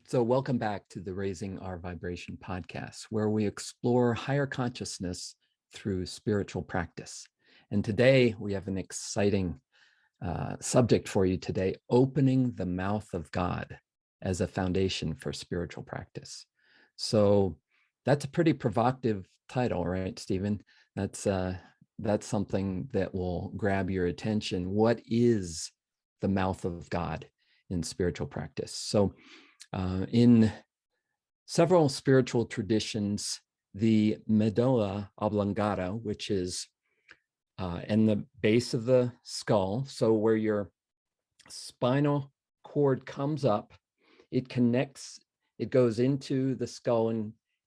So, welcome back to the Raising Our Vibration podcast, where we explore higher consciousness through spiritual practice. And today we have an exciting subject for you today: opening the mouth of God as a foundation for spiritual practice. So, that's a pretty provocative title, right, Stephen? That's something that will grab your attention. What is the mouth of God in spiritual practice? So, in several spiritual traditions, the medulla oblongata, which is in the base of the skull, so where your spinal cord comes up, it connects, it goes into the skull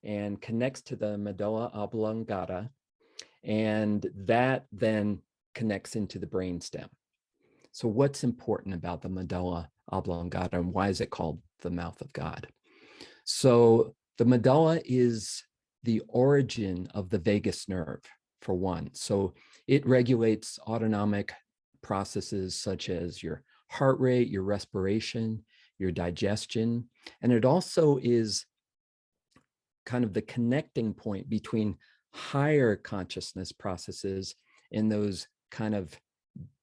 and connects to the medulla oblongata, and that then connects into the brainstem. So what's important about the medulla oblongata, and why is it called the mouth of God? So the medulla is the origin of the vagus nerve, for one. So it regulates autonomic processes such as your heart rate, your respiration, your digestion. And it also is kind of the connecting point between higher consciousness processes and those kind of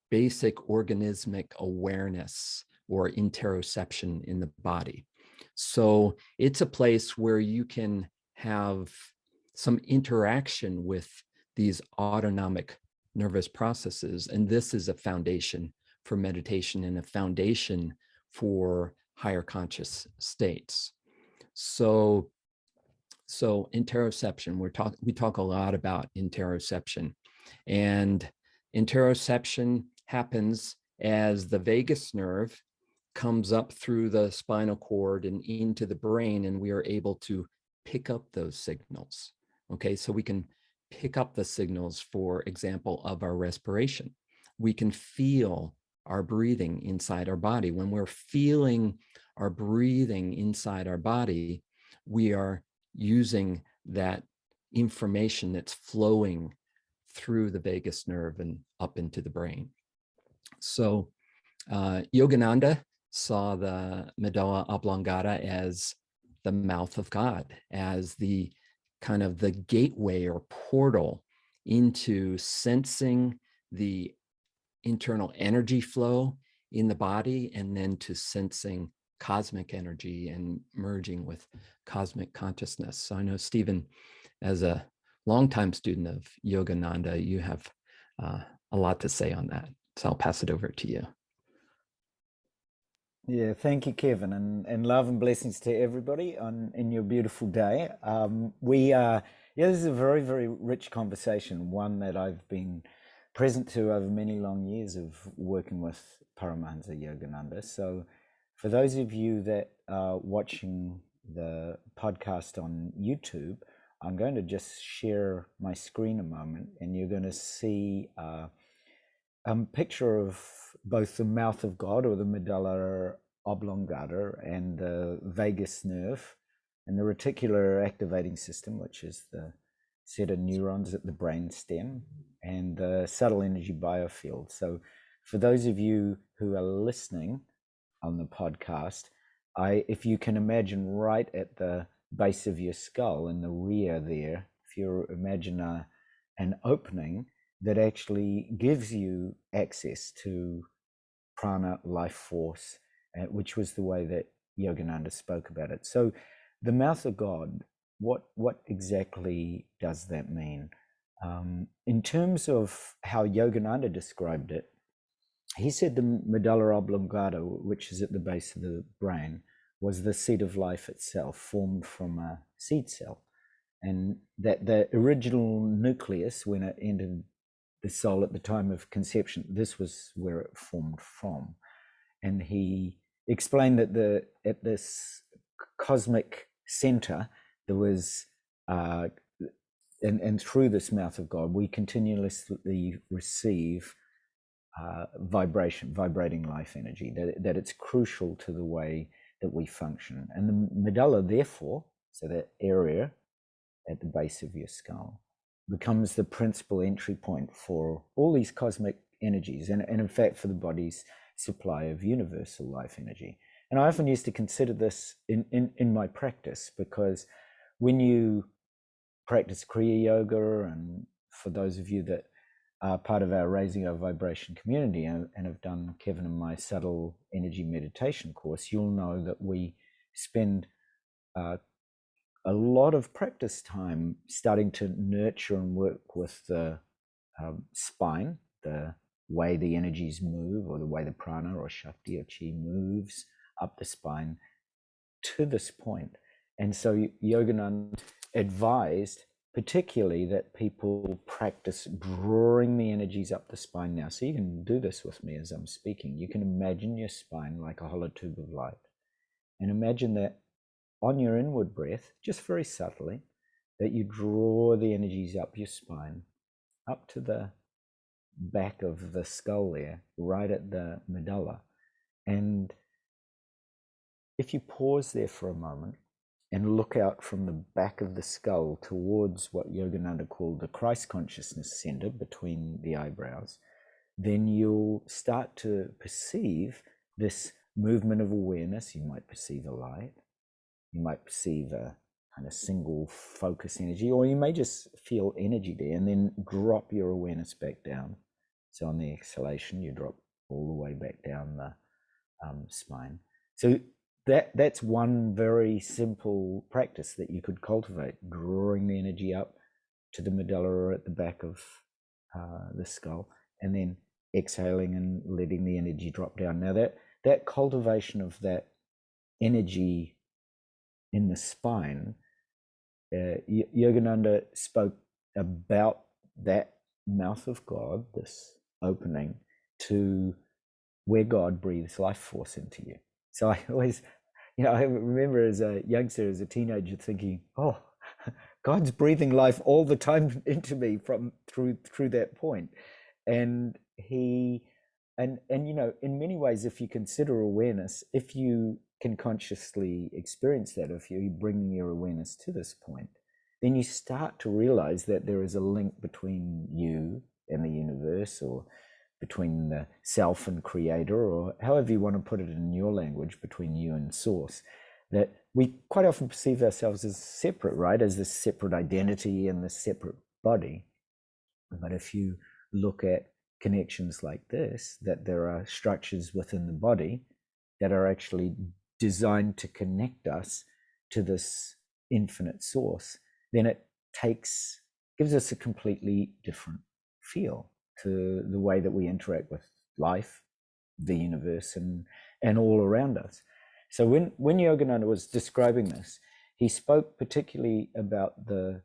basic organismic awareness or interoception in the body. So it's a place where you can have some interaction with these autonomic nervous processes. And this is a foundation for meditation and a foundation for higher conscious states. So interoception, we talk a lot about interoception, and interoception happens as the vagus nerve comes up through the spinal cord and into the brain, and we are able to pick up those signals. Okay, so we can pick up the signals, for example, of our respiration. We can feel our breathing inside our body. When we're feeling our breathing inside our body, we are using that information that's flowing through the vagus nerve and up into the brain. So Yogananda saw the medulla oblongata as the mouth of God, as the kind of the gateway or portal into sensing the internal energy flow in the body, and then to sensing cosmic energy and merging with cosmic consciousness. So I know, Stephen, as a longtime student of Yogananda, you have a lot to say on that. So I'll pass it over to you. Yeah, thank you, Kevin, and love and blessings to everybody in your beautiful day. This is a very, very rich conversation, one that I've been present to over many long years of working with Paramahansa Yogananda. So for those of you that are watching the podcast on YouTube, I'm going to just share my screen a moment, and you're going to see a picture of both the mouth of God, or the medulla oblongata, and the vagus nerve, and the reticular activating system, which is the set of neurons at the brain stem, and the subtle energy biofield. So for those of you who are listening on the podcast, if you can imagine right at the base of your skull in the rear there, if you imagine an opening that actually gives you access to prana, life force, which was the way that Yogananda spoke about it. So the mouth of God, what exactly does that mean? In terms of how Yogananda described it, he said the medulla oblongata, which is at the base of the brain, was the seed of life itself, formed from a seed cell. And that the original nucleus, when it entered the soul at the time of conception, this was where it formed from. And he explained that at this cosmic center, there was, and through this mouth of God, we continuously receive vibrating life energy, that it's crucial to the way that we function. And the medulla, therefore, so that area at the base of your skull, becomes the principal entry point for all these cosmic energies, and in fact for the body's supply of universal life energy. And I often used to consider this in my practice, because when you practice Kriya Yoga, and for those of you that are part of our Raising Our Vibration community and have done Kevin and my subtle energy meditation course, you'll know that we spend a lot of practice time starting to nurture and work with the spine, the way the energies move, or the way the prana or shakti or chi moves up the spine to this point. And so Yogananda advised particularly that people practice drawing the energies up the spine now. So you can do this with me as I'm speaking. You can imagine your spine like a hollow tube of light, and imagine that on your inward breath, just very subtly, that you draw the energies up your spine, up to the back of the skull there, right at the medulla. And if you pause there for a moment and look out from the back of the skull towards what Yogananda called the Christ consciousness center between the eyebrows, then you'll start to perceive this movement of awareness. You might perceive a light, you might perceive a kind of single focus energy, or you may just feel energy there, and then drop your awareness back down. So on the exhalation, you drop all the way back down the spine. So that's one very simple practice that you could cultivate, drawing the energy up to the medulla or at the back of the skull, and then exhaling and letting the energy drop down. Now that cultivation of that energy in the spine, Yogananda spoke about that mouth of God, this opening to where God breathes life force into you. So I always, I remember as a youngster, as a teenager, thinking, oh, God's breathing life all the time into me from through that point. And in many ways, if you consider awareness, if you can consciously experience that, if you're bringing your awareness to this point, then you start to realize that there is a link between you and the universe, or between the self and creator, or however you want to put it in your language, between you and source, that we quite often perceive ourselves as separate, right? As this separate identity and this separate body. But if you look at connections like this, that there are structures within the body that are actually designed to connect us to this infinite source, then it gives us a completely different feel to the way that we interact with life, the universe, and all around us. So when Yogananda was describing this, he spoke particularly about the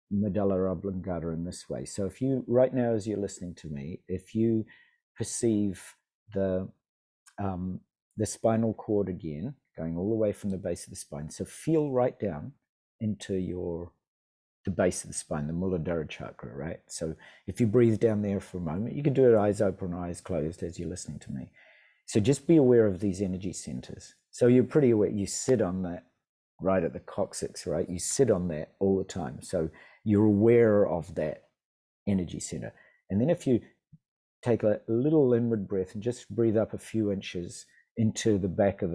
medulla oblongata in this way. So if you, right now as you're listening to me, if you perceive the spinal cord again, going all the way from the base of the spine, so feel right down into the base of the spine, the Muladhara chakra, right? So if you breathe down there for a moment, you can do it eyes open, eyes closed as you're listening to me. So just be aware of these energy centers. So you're pretty aware, you sit on that right at the coccyx, right? You sit on that all the time. So you're aware of that energy center. And then if you take a little inward breath and just breathe up a few inches into the back of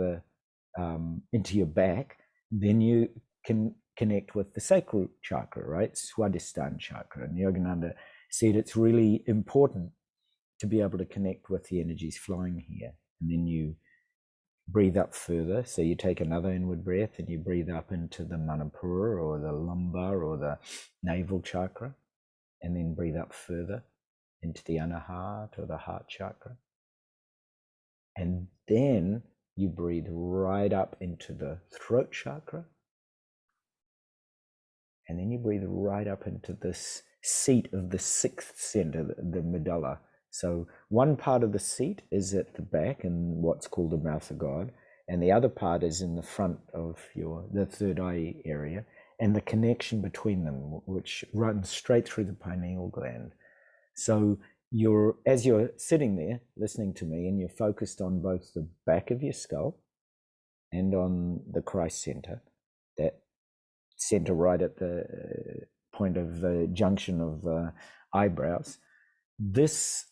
into your back, then you can connect with the sacral chakra, right? Swadhisthana chakra. And Yogananda said it's really important to be able to connect with the energies flowing here. And then you breathe up further. So you take another inward breath and you breathe up into the manipura, or the lumbar, or the navel chakra, and then breathe up further into the anahata, or the heart chakra. And then you breathe right up into the throat chakra. And then you breathe right up into this seat of the sixth center, the medulla. So one part of the seat is at the back in what's called the mouth of God, and the other part is in the front of the third eye area, and the connection between them, which runs straight through the pineal gland. So as you're sitting there listening to me, and you're focused on both the back of your skull and on the Christ center, that center right at the point of the junction of the eyebrows, this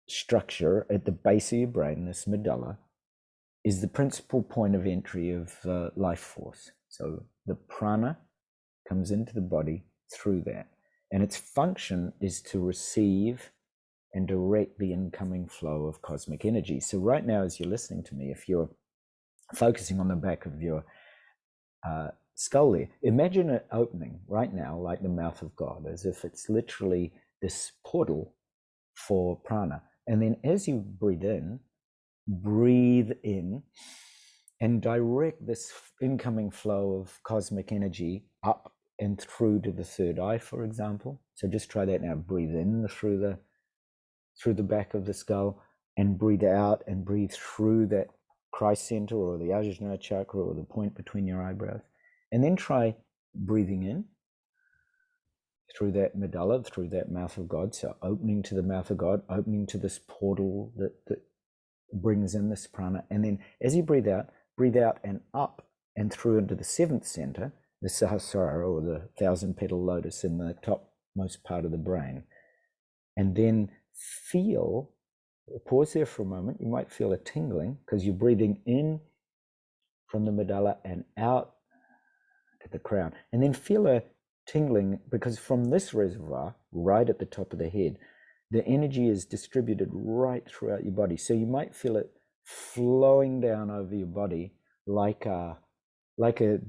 structure at the base of your brain, this medulla, is the principal point of entry of life force. So the prana comes into the body through that, and its function is to receive and direct the incoming flow of cosmic energy. So right now, as you're listening to me, if you're focusing on the back of your skull there, imagine it opening right now like the mouth of God, as if it's literally this portal for prana. And then as you breathe in and direct this incoming flow of cosmic energy up and through to the third eye, for example. So just try that now. Breathe in through the back of the skull, and breathe out and breathe through that Christ center or the Ajna chakra or the point between your eyebrows. And then try breathing in through that medulla, through that mouth of God. So opening to the mouth of God, opening to this portal that brings in this prana. And then as you breathe out and up and through into the seventh center, the Sahasrara, or the 1,000-petal lotus in the topmost part of the brain. And then feel, pause there for a moment, you might feel a tingling because you're breathing in from the medulla and out to the crown. And then feel a tingling because from this reservoir, right at the top of the head, the energy is distributed right throughout your body. So you might feel it flowing down over your body like a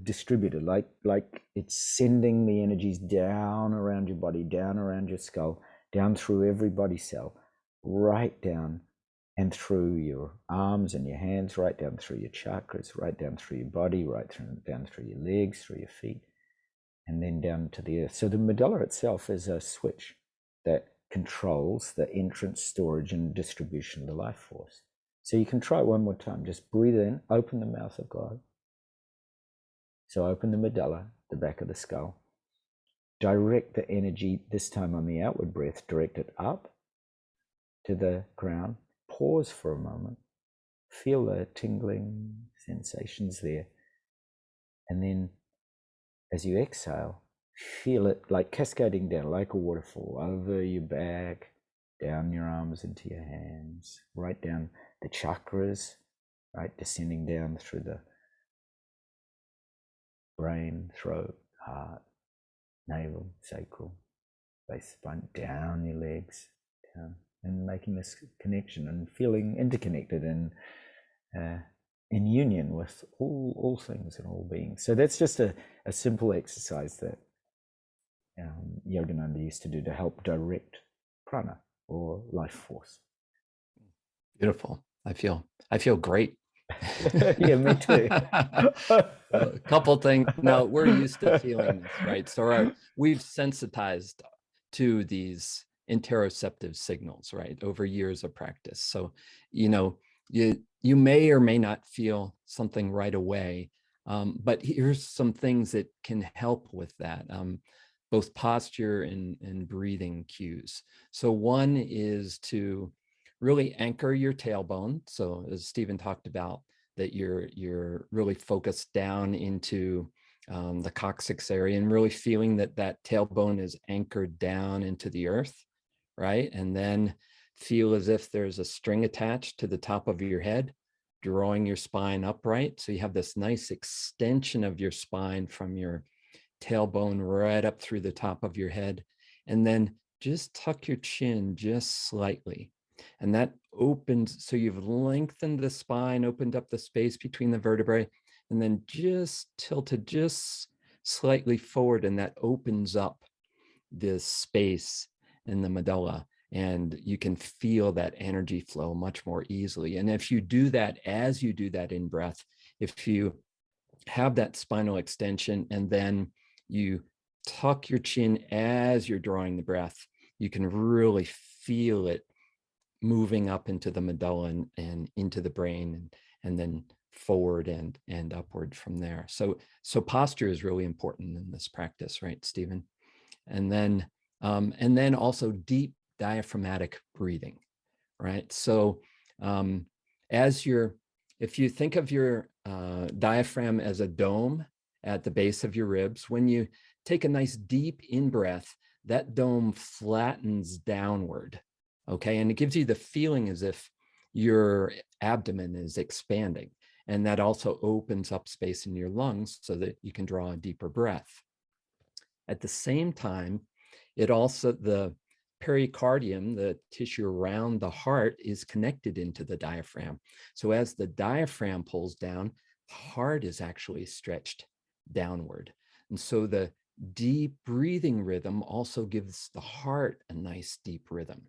distributor, like it's sending the energies down around your body, down around your skull, down through every body cell, right down and through your arms and your hands, right down through your chakras, right down through your body, down through your legs, through your feet, and then down to the earth. So the medulla itself is a switch that controls the entrance, storage, and distribution of the life force. So you can try it one more time. Just breathe in, open the mouth of God. So open the medulla, the back of the skull. Direct the energy, this time on the outward breath, direct it up to the crown. Pause for a moment. Feel the tingling sensations there. And then as you exhale, feel it like cascading down like a waterfall over your back, down your arms into your hands, right down the chakras, right, descending down through the brain, throat, heart, navel, sacral, base, spine, down your legs, down, and making this connection and feeling interconnected and in union with all things and all beings. So that's just a simple exercise that Yogananda used to do to help direct prana or life force. Beautiful. I feel great. Yeah, me too. A couple things. Now we're used to feeling this, right? So we've sensitized to these interoceptive signals, right, over years of practice. So, you may or may not feel something right away, but here's some things that can help with that, both posture and breathing cues. So one is to really anchor your tailbone. So as Stephen talked about, that you're really focused down into the coccyx area and really feeling that tailbone is anchored down into the earth, right? And then feel as if there's a string attached to the top of your head, drawing your spine upright. So you have this nice extension of your spine from your tailbone right up through the top of your head. And then just tuck your chin just slightly. And that opens, so you've lengthened the spine, opened up the space between the vertebrae, and then just tilted just slightly forward, and that opens up this space in the medulla. And you can feel that energy flow much more easily. And if you do that, as you do that in breath, if you have that spinal extension and then you tuck your chin as you're drawing the breath, you can really feel it moving up into the medulla and into the brain, and then forward and upward from there. So posture is really important in this practice, right, Stephen? And then also deep diaphragmatic breathing, right? So if you think of your diaphragm as a dome at the base of your ribs, when you take a nice deep in-breath, that dome flattens downward, okay? And it gives you the feeling as if your abdomen is expanding. And that also opens up space in your lungs so that you can draw a deeper breath. At the same time, it also, the pericardium, the tissue around the heart, is connected into the diaphragm. So as the diaphragm pulls down, the heart is actually stretched downward. And so the deep breathing rhythm also gives the heart a nice deep rhythm.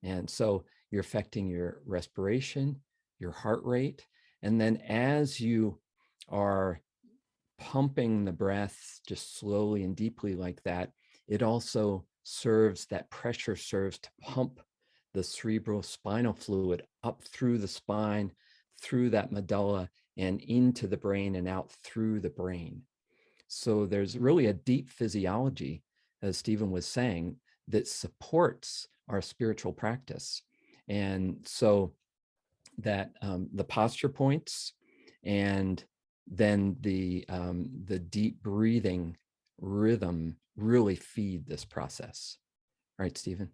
And so you're affecting your respiration, your heart rate. And then as you are pumping the breath just slowly and deeply like that, it also serves, that pressure serves to pump the cerebrospinal fluid up through the spine, through that medulla, and into the brain and out through the brain. So there's really a deep physiology, as Stephen was saying, that supports our spiritual practice. And so that the posture points and then the deep breathing rhythm really feed this process. All right, Stephen.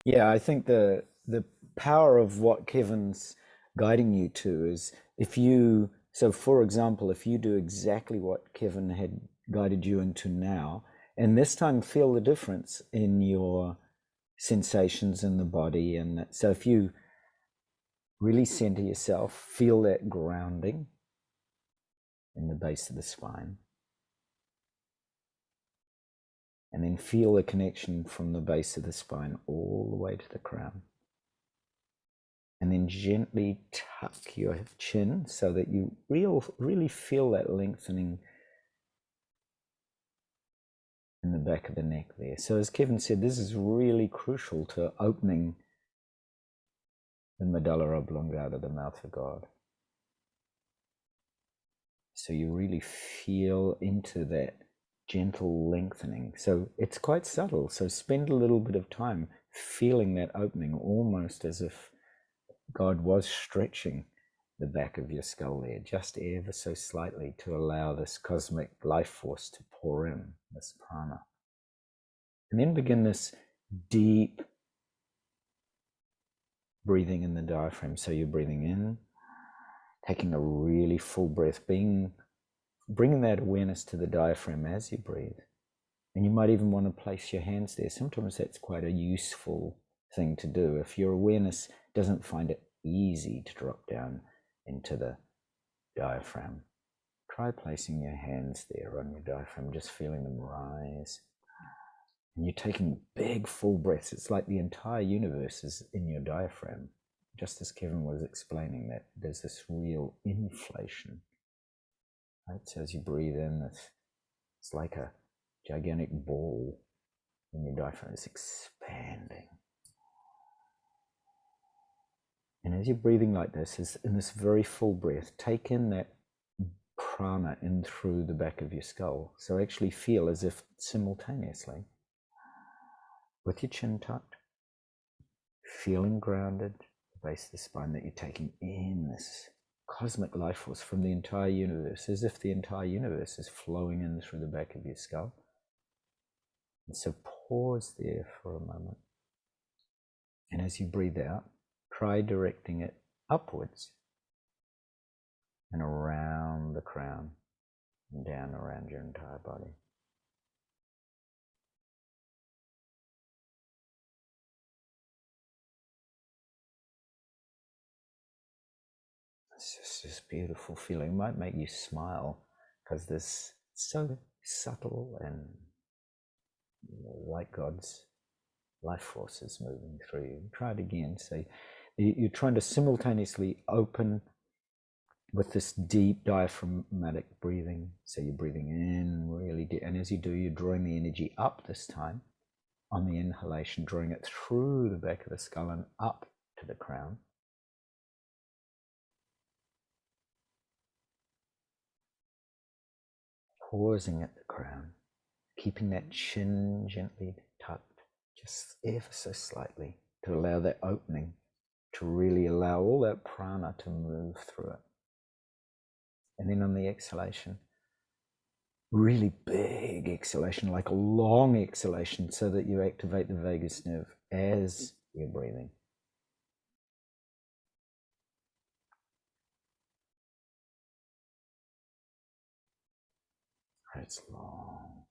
Yeah, I think the power of what Kevin's guiding you to is, if you, so for example, if you do exactly what Kevin had guided you into now, and this time feel the difference in your sensations in the body. And so if you really center yourself, feel that grounding in the base of the spine, and then feel the connection from the base of the spine all the way to the crown. And then gently tuck your chin so that you really feel that lengthening in the back of the neck there. So as Kevin said, this is really crucial to opening the medulla oblongata, the mouth of God. So you really feel into that gentle lengthening. So it's quite subtle. So spend a little bit of time feeling that opening, almost as if God was stretching the back of your skull there, just ever so slightly, to allow this cosmic life force to pour in, this prana. And then begin this deep breathing in the diaphragm. So you're breathing in, taking a really full breath, bringing that awareness to the diaphragm as you breathe. And you might even want to place your hands there. Sometimes that's quite a useful thing to do. If your awareness doesn't find it easy to drop down into the diaphragm, try placing your hands there on your diaphragm, just feeling them rise. And you're taking big, full breaths. It's like the entire universe is in your diaphragm. Just as Kevin was explaining, that there's this real inflation. Right? So as you breathe in, it's like a gigantic ball in your diaphragm. It's expanding. And as you're breathing like this, in this very full breath, take in that prana in through the back of your skull. So actually feel as if simultaneously, with your chin tucked, feeling grounded, the base of the spine, that you're taking in this cosmic life force from the entire universe, as if the entire universe is flowing in through the back of your skull. And so pause there for a moment. And as you breathe out, try directing it upwards and around the crown and down around your entire body. It's just this beautiful feeling. It might make you smile because this so subtle and like God's life force is moving through you. Try it again. So you're trying to simultaneously open with this deep diaphragmatic breathing. So you're breathing in really deep, and as you do, you're drawing the energy up this time on the inhalation, drawing it through the back of the skull and up to the crown. Pausing at the crown, keeping that chin gently tucked, just ever so slightly, to allow that opening, to really allow all that prana to move through it. And then on the exhalation, really big exhalation, like a long exhalation, so that you activate the vagus nerve as you're breathing. It's long.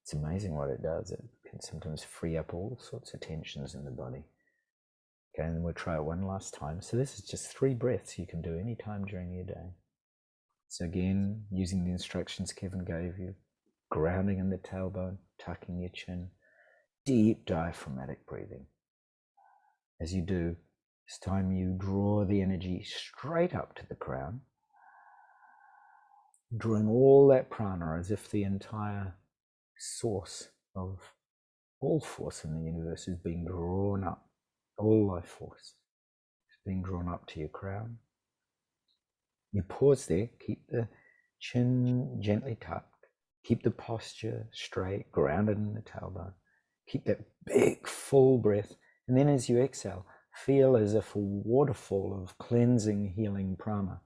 It's amazing what it does. It can sometimes free up all sorts of tensions in the body. Okay, and we'll try it one last time. So this is just 3 breaths you can do any time during your day. So again, using the instructions Kevin gave you, grounding in the tailbone, tucking your chin, deep diaphragmatic breathing. As you do, this time you draw the energy straight up to the crown, drawing all that prana as if the entire source of all force in the universe is being drawn up. All life force is being drawn up to your crown. You pause there, keep the chin gently tucked, keep the posture straight, grounded in the tailbone. Keep that big full breath, and then as you exhale, feel as if a waterfall of cleansing, healing prana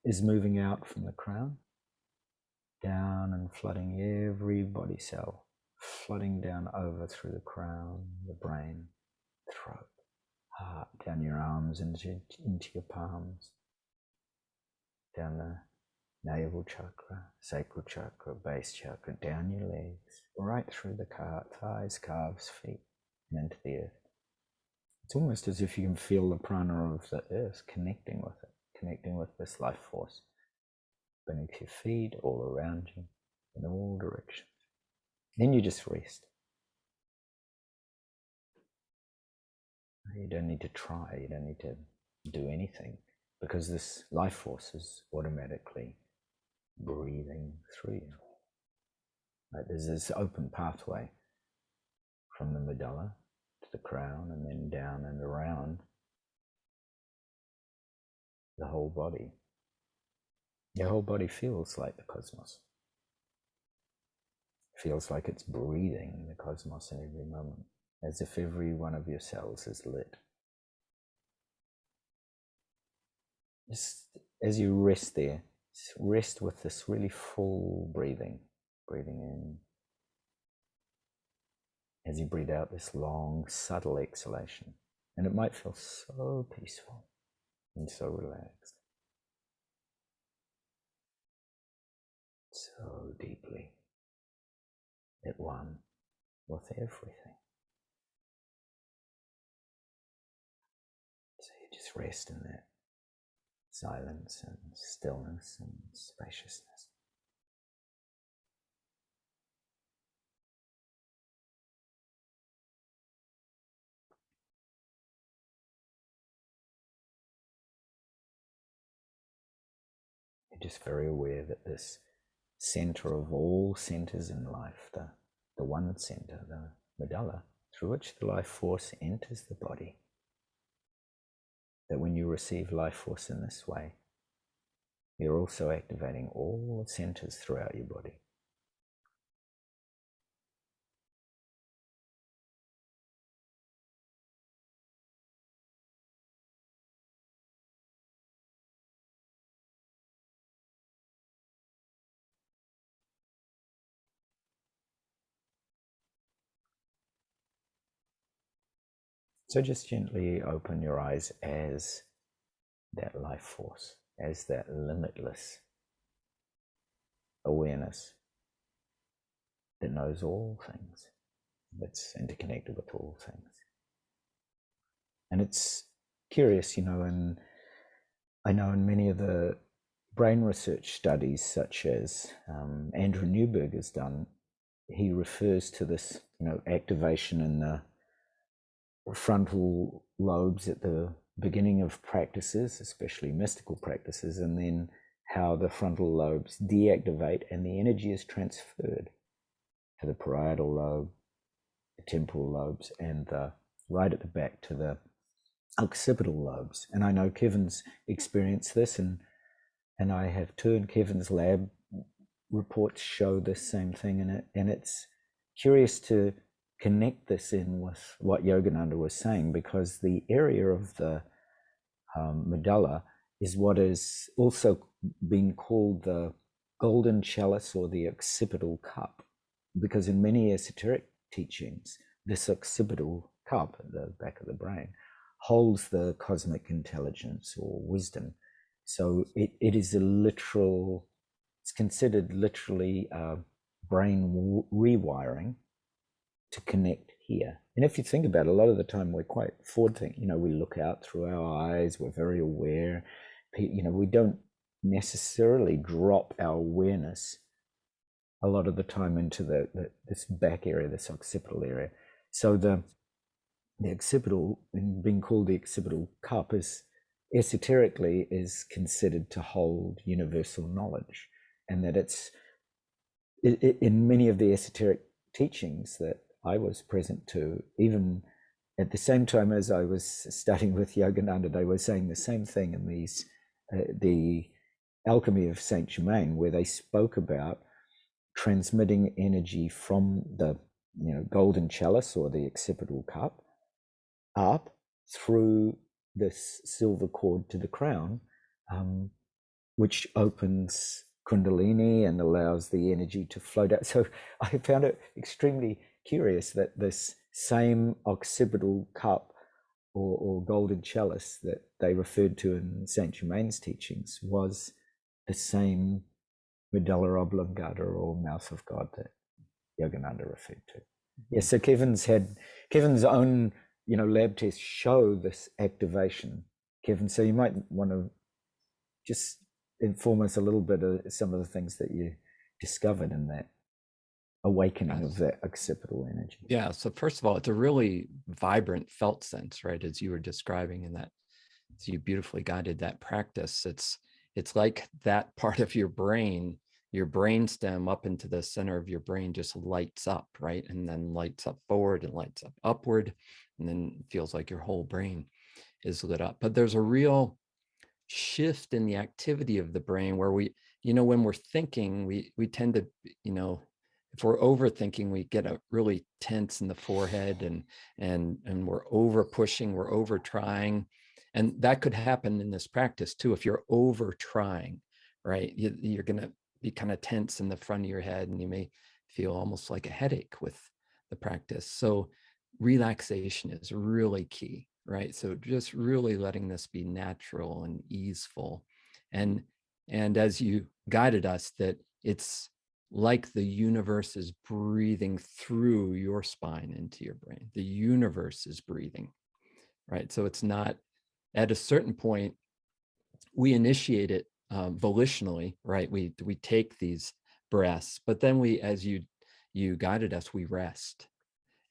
is moving out from the crown, down and flooding every body cell, flooding down over through the crown, the brain, throat, heart, down your arms, into your palms, down the navel chakra, sacral chakra, base chakra, down your legs, right through the thighs, calves, feet, and into the earth. It's almost as if you can feel the prana of the earth connecting with it, connecting with this life force beneath your feet, all around you, in all directions. Then you just rest. You don't need to try, you don't need to do anything, because this life force is automatically breathing through you. Right? There's this open pathway from the medulla to the crown, and then down and around the whole body. Your whole body feels like the cosmos. Feels like it's breathing the cosmos in every moment, as if every one of your cells is lit. Just as you rest there, rest with this really full breathing in. As you breathe out, this long, subtle exhalation. And it might feel so peaceful and so relaxed. So deeply at one with everything. So you just rest in that silence and stillness and spaciousness. You're just very aware that this center of all centers in life, the one center, the medulla, through which the life force enters the body, that when you receive life force in this way, you're also activating all the centers throughout your body. So just gently open your eyes as that life force, as that limitless awareness that knows all things, that's interconnected with all things. And it's curious, and I know in many of the brain research studies, such as Andrew Newberg has done, he refers to this, activation in the frontal lobes at the beginning of practices, especially mystical practices, and then how the frontal lobes deactivate and the energy is transferred to the parietal lobe, the temporal lobes, and right at the back to the occipital lobes. And I know Kevin's experienced this, and I have too, and Kevin's lab reports show this same thing, and it's curious to connect this in with what Yogananda was saying, because the area of the medulla is what is also being called the golden chalice or the occipital cup, because in many esoteric teachings, this occipital cup at the back of the brain holds the cosmic intelligence or wisdom. So it is a literal it's considered literally brain rewiring to connect here. And if you think about it, a lot of the time we're quite forward thinking. You know, we look out through our eyes, we're very aware. You know, we don't necessarily drop our awareness a lot of the time into this back area, this occipital area. So the occipital, and being called the occipital cup, is esoterically is considered to hold universal knowledge, and that it's in many of the esoteric teachings that I was present to, even at the same time as I was studying with Yogananda, they were saying the same thing in these the alchemy of Saint Germain, where they spoke about transmitting energy from the golden chalice or the occipital cup up through this silver cord to the crown, which opens Kundalini and allows the energy to flow down. So I found it extremely curious that this same occipital cup or golden chalice that they referred to in Saint Germain's teachings was the same medulla oblongata or mouth of God that Yogananda referred to. Yeah, so Kevin's own lab tests show this activation, Kevin. So you might want to just inform us a little bit of some of the things that you discovered in that awakening of that occipital energy. Yeah. So first of all, it's a really vibrant felt sense, right? As you were describing in that, as you beautifully guided that practice, it's like that part of your brain stem up into the center of your brain just lights up, right? And then lights up forward and lights up upward. And then it feels like your whole brain is lit up. But there's a real shift in the activity of the brain where when we're thinking, we tend to, if we're overthinking, we get a really tense in the forehead and we're over pushing, we're over trying. And that could happen in this practice too. If you're over trying, right, you're going to be kind of tense in the front of your head and you may feel almost like a headache with the practice. So relaxation is really key, right? So just really letting this be natural and easeful. And as you guided us, that it's like the universe is breathing through your spine into your brain. The universe is breathing, right? So it's not, at a certain point, we initiate it volitionally, right? We take these breaths, but then as you guided us, we rest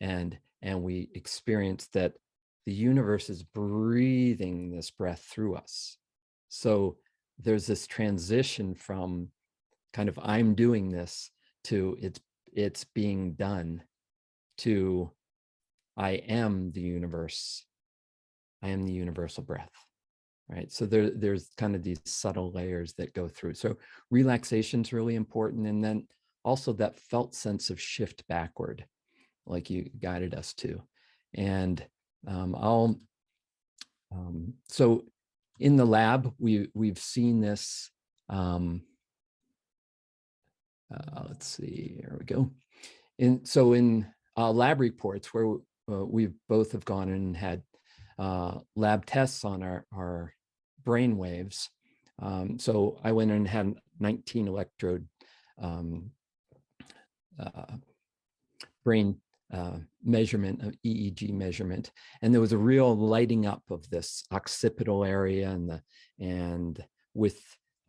and we experience that the universe is breathing this breath through us. So there's this transition from kind of I'm doing this to it's being done to I am the universe. I am the universal breath, right? So there's kind of these subtle layers that go through. So relaxation is really important. And then also that felt sense of shift backward, like you guided us to. And so in the lab, we've seen this, let's see, here we go. So in lab reports where we've both have gone and had lab tests on our brain waves. So I went and had 19 electrode brain measurement, EEG measurement, and there was a real lighting up of this occipital area and with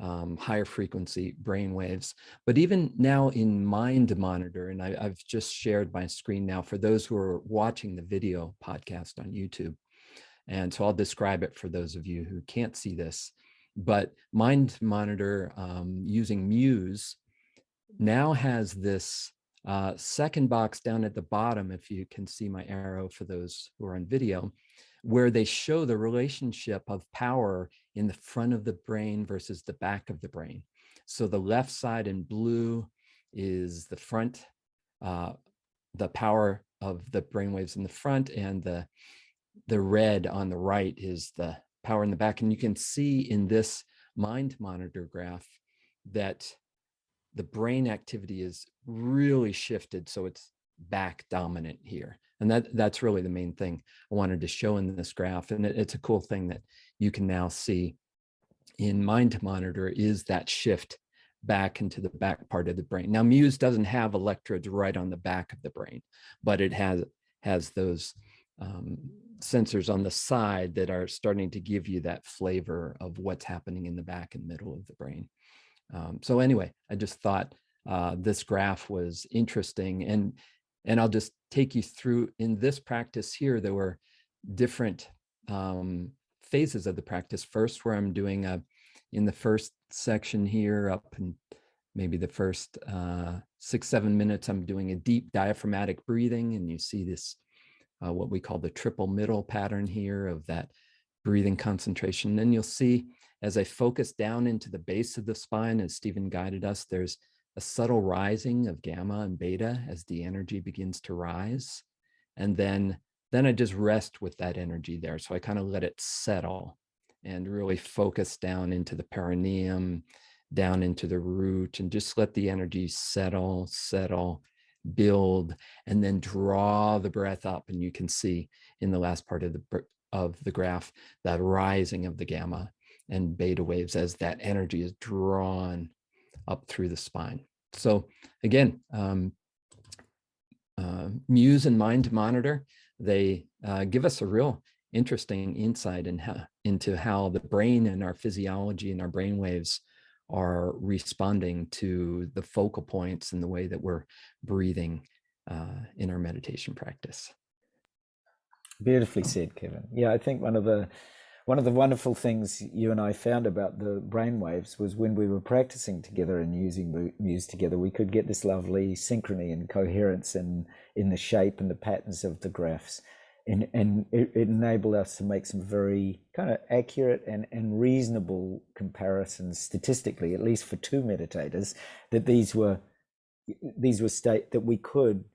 higher frequency brain waves. But even now in Mind Monitor, and I've just shared my screen now for those who are watching the video podcast on YouTube. And so I'll describe it for those of you who can't see this. But Mind Monitor using Muse now has this second box down at the bottom, if you can see my arrow for those who are on video, where they show the relationship of power in the front of the brain versus the back of the brain. So the left side in blue is the front, the power of the brainwaves in the front, and the red on the right is the power in the back. And you can see in this Mind Monitor graph that the brain activity is really shifted. So it's back dominant here. And that's really the main thing I wanted to show in this graph. And it's a cool thing that you can now see in Mind Monitor is that shift back into the back part of the brain. Now, Muse doesn't have electrodes right on the back of the brain, but it has those sensors on the side that are starting to give you that flavor of what's happening in the back and middle of the brain. So anyway, I just thought this graph was interesting, and I'll just take you through. In this practice here, there were different phases of the practice. First, where I'm doing in the first section here, up in maybe the first 6-7 minutes, I'm doing a deep diaphragmatic breathing, and you see this what we call the triple middle pattern here of that breathing concentration. Then you'll see as I focus down into the base of the spine, as Stephen guided us, there's a subtle rising of gamma and beta as the energy begins to rise. And then I just rest with that energy there. So I kind of let it settle and really focus down into the perineum, down into the root, and just let the energy settle, build, and then draw the breath up. And you can see in the last part of the graph, that rising of the gamma and beta waves as that energy is drawn up through the spine. So again, Muse and Mind Monitor, they give us a real interesting insight into how the brain and our physiology and our brain waves are responding to the focal points and the way that we're breathing in our meditation practice. Beautifully said, Kevin. Yeah, I think one of the wonderful things you and I found about the brainwaves was when we were practicing together and using Muse together, we could get this lovely synchrony and coherence in the shape and the patterns of the graphs. And it enabled us to make some very kind of accurate and reasonable comparisons statistically, at least for two meditators, that these were state that we could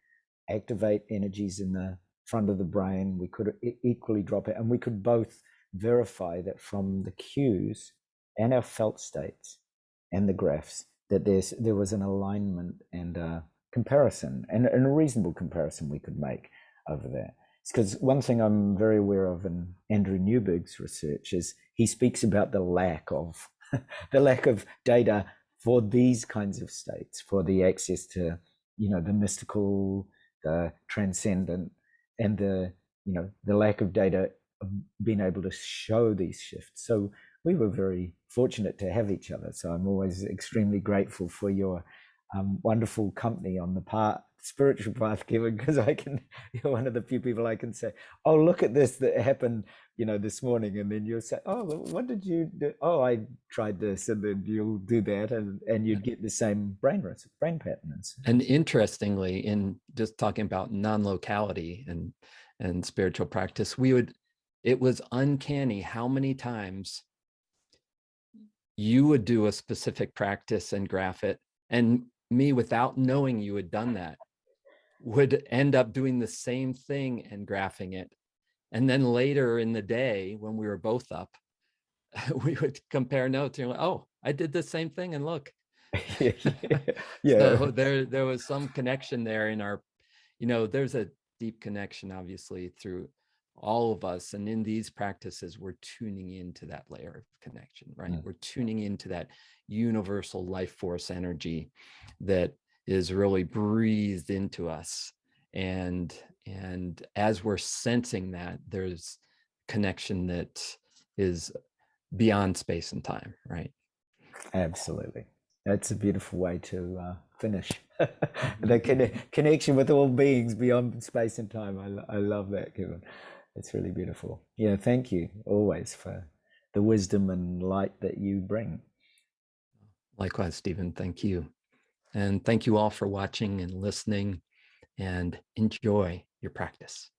activate energies in the front of the brain, we could equally drop it, and we could both verify that from the cues and our felt states and the graphs that there was an alignment and a comparison and a reasonable comparison we could make over there. It's because one thing I'm very aware of in Andrew Newberg's research is he speaks about the lack of data for these kinds of states, for the access to the mystical, the transcendent, and the lack of data of being able to show these shifts. So we were very fortunate to have each other. So I'm always extremely grateful for your wonderful company on the spiritual path, Kevin, because you're one of the few people I can say, oh, look at this that happened, this morning. And then you'll say, oh, what did you do? Oh, I tried this. And then you'll do that. And you'd get the same brain patterns. And interestingly, in just talking about non-locality and spiritual practice, it was uncanny how many times you would do a specific practice and graph it, and me, without knowing you had done that, would end up doing the same thing and graphing it. And then later in the day, when we were both up, we would compare notes. And you're like, oh, I did the same thing, and look. Yeah. So there was some connection there in our, there's a deep connection, obviously, through all of us. And in these practices, we're tuning into that layer of connection, right? We're tuning into that universal life force energy that is really breathed into us. And as we're sensing that, there's connection that is beyond space and time, right? Absolutely. That's a beautiful way to finish. The connection with all beings beyond space and time. I love that, Kevin. It's really beautiful. Yeah, thank you always for the wisdom and light that you bring. Likewise, Stephen, thank you. And thank you all for watching and listening, and enjoy your practice.